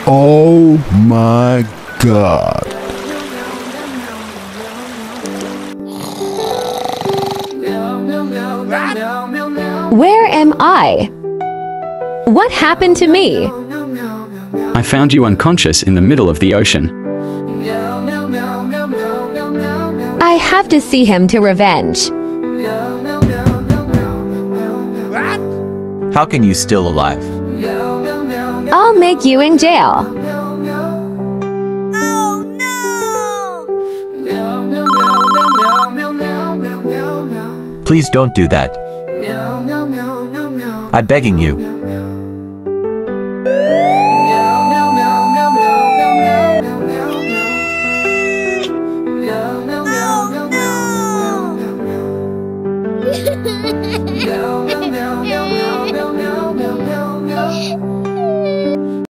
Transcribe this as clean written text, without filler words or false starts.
Oh my God. Where am I? What happened to me? I found you unconscious in the middle of the ocean. I have to see him to revenge. How can you still alive? I'll make you in jail. Please don't do that. I'm begging you.